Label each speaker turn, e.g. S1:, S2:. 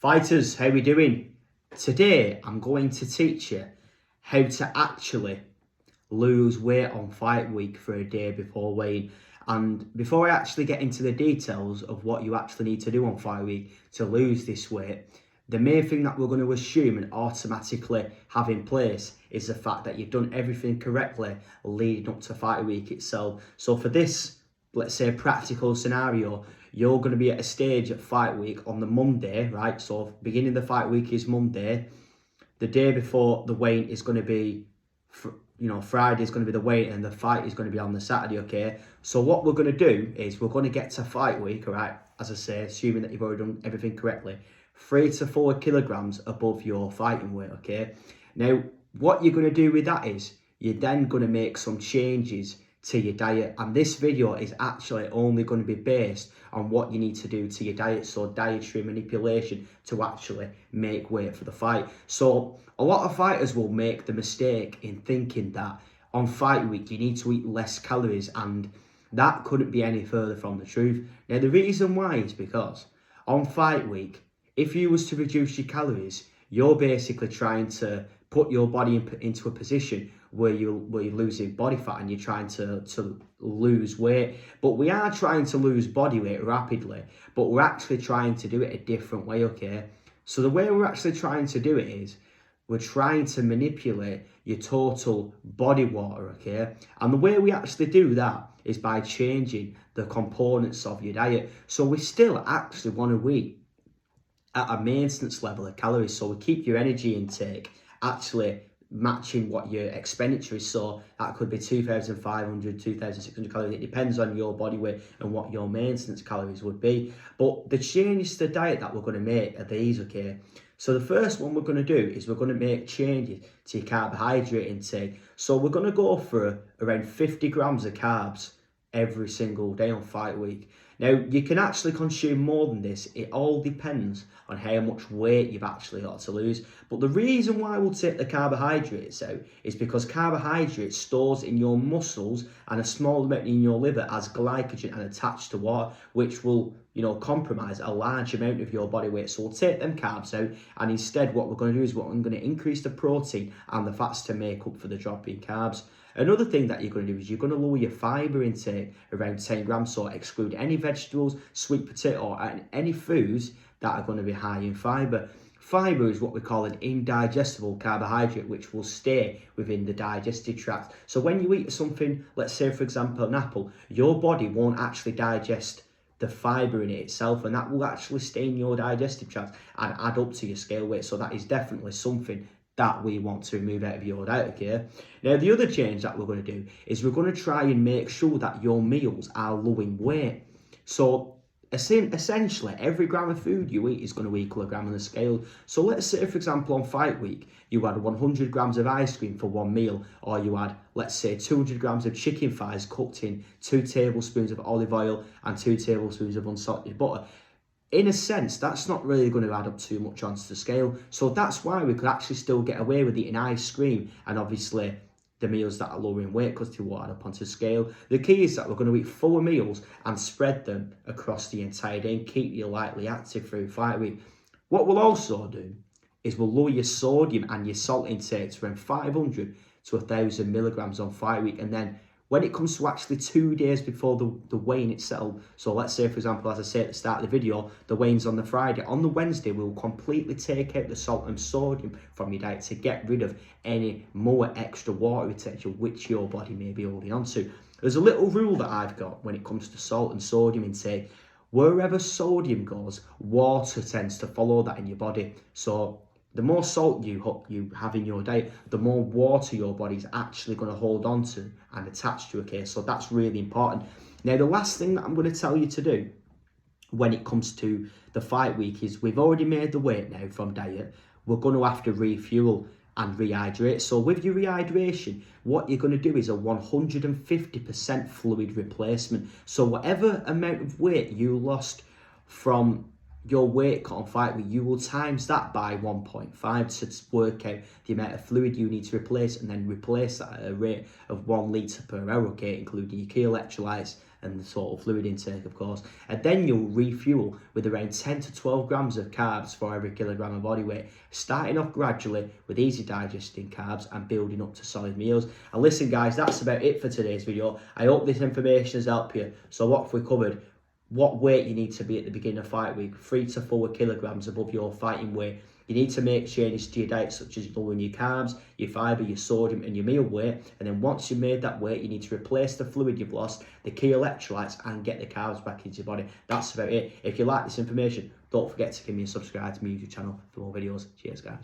S1: Fighters, how we doing? Today I'm going to teach you how to actually lose weight on fight week for a day before weighing. And before I actually get into the details of what you actually need to do on fight week to lose this weight, the main thing that we're going to assume and automatically have in place is the fact that you've done everything correctly leading up to fight week itself. So for this, let's say, practical scenario, you're going to be at a stage at fight week on the Monday, right? So beginning of the fight week is Monday. The day before the weigh-in is going to be, Friday is going to be the weigh-in, and the fight is going to be on the Saturday, okay? So what we're going to do is we're going to get to fight week, all right? As I say, assuming that you've already done everything correctly, 3 to 4 kilograms above your fighting weight, okay? Now, what you're going to do with that is you're then going to make some changes to your diet, and this video is actually only going to be based on what you need to do to your diet, so dietary manipulation to actually make weight for the fight. So a lot of fighters will make the mistake in thinking that on fight week you need to eat less calories, and that couldn't be any further from the truth. Now the reason why is because on fight week, if you was to reduce your calories, you're basically trying to put your body into a position where you're losing body fat and you're trying to lose weight. But we are trying to lose body weight rapidly, but we're actually trying to do it a different way, okay? So the way we're actually trying to do it is we're trying to manipulate your total body water, okay? And the way we actually do that is by changing the components of your diet. So we still actually want to eat at a maintenance level of calories, so we keep your energy intake actually matching what your expenditure is. So that could be 2,500, 2,600 calories. It depends on your body weight and what your maintenance calories would be. But the changes to the diet that we're going to make are these, okay? So the first one we're going to do is we're going to make changes to your carbohydrate intake. So we're going to go for around 50 grams of carbs every single day on fight week. Now, you can actually consume more than this. It all depends on how much weight you've actually got to lose. But the reason why we'll take the carbohydrates out is because carbohydrates stores in your muscles and a small amount in your liver as glycogen and attached to water, which will, compromise a large amount of your body weight. So we'll take them carbs out, and instead what we're going to do is I'm going to increase the protein and the fats to make up for the drop in carbs. Another thing that you're going to do is you're going to lower your fibre intake around 10 grams, so exclude any vegetables, sweet potato, and any foods that are going to be high in fibre. Fibre is what we call an indigestible carbohydrate, which will stay within the digestive tract. So when you eat something, let's say for example an apple, your body won't actually digest the fibre in it itself, and that will actually stay in your digestive tract and add up to your scale weight. So that is definitely something that we want to remove out of your diet, okay? Now, the other change that we're going to do is we're going to try and make sure that your meals are low in weight. So, essentially, every gram of food you eat is going to equal a gram on the scale. So, let's say, for example, on fight week, you had 100 grams of ice cream for one meal, or you had, let's say, 200 grams of chicken thighs cooked in 2 tablespoons of olive oil and 2 tablespoons of unsalted butter. In a sense, that's not really going to add up too much onto the scale. So that's why we could actually still get away with eating ice cream and obviously the meals that are lower in weight because they won't add up onto the scale. The key is that we're going to eat fuller meals and spread them across the entire day and keep you lightly active through fight week. What we'll also do is we'll lower your sodium and your salt intake to around 500 to 1,000 milligrams on fight week, and then when it comes to actually 2 days before the weigh-in itself, so let's say, for example, as I said at the start of the video, the weigh-in's on the Friday. On the Wednesday, we'll completely take out the salt and sodium from your diet to get rid of any more extra water retention which your body may be holding on to. There's a little rule that I've got when it comes to salt and sodium intake. Wherever sodium goes, water tends to follow that in your body. So the more salt you have in your diet, the more water your body's actually going to hold on to and attach to, okay? So that's really important. Now, the last thing that I'm going to tell you to do when it comes to the fight week is we've already made the weight now from diet. We're going to have to refuel and rehydrate. So with your rehydration, what you're going to do is a 150% fluid replacement. So whatever amount of weight you lost from your weight cut on fight week, you will times that by 1.5 to work out the amount of fluid you need to replace, and then replace that at a rate of 1 litre per hour, okay, including your key electrolytes and the sort of fluid intake, of course. And then you'll refuel with around 10 to 12 grams of carbs for every kilogram of body weight, starting off gradually with easy digesting carbs and building up to solid meals. And listen guys, that's about it for today's video. I hope this information has helped you. So what have we covered? What weight you need to be at the beginning of fight week, 3 to 4 kilograms above your fighting weight. You need to make changes to your diet, such as lowering your carbs, your fibre, your sodium and your meal weight. And then once you've made that weight, you need to replace the fluid you've lost, the key electrolytes, and get the carbs back into your body. That's about it. If you like this information, don't forget to give me a subscribe to my YouTube channel for more videos. Cheers guys.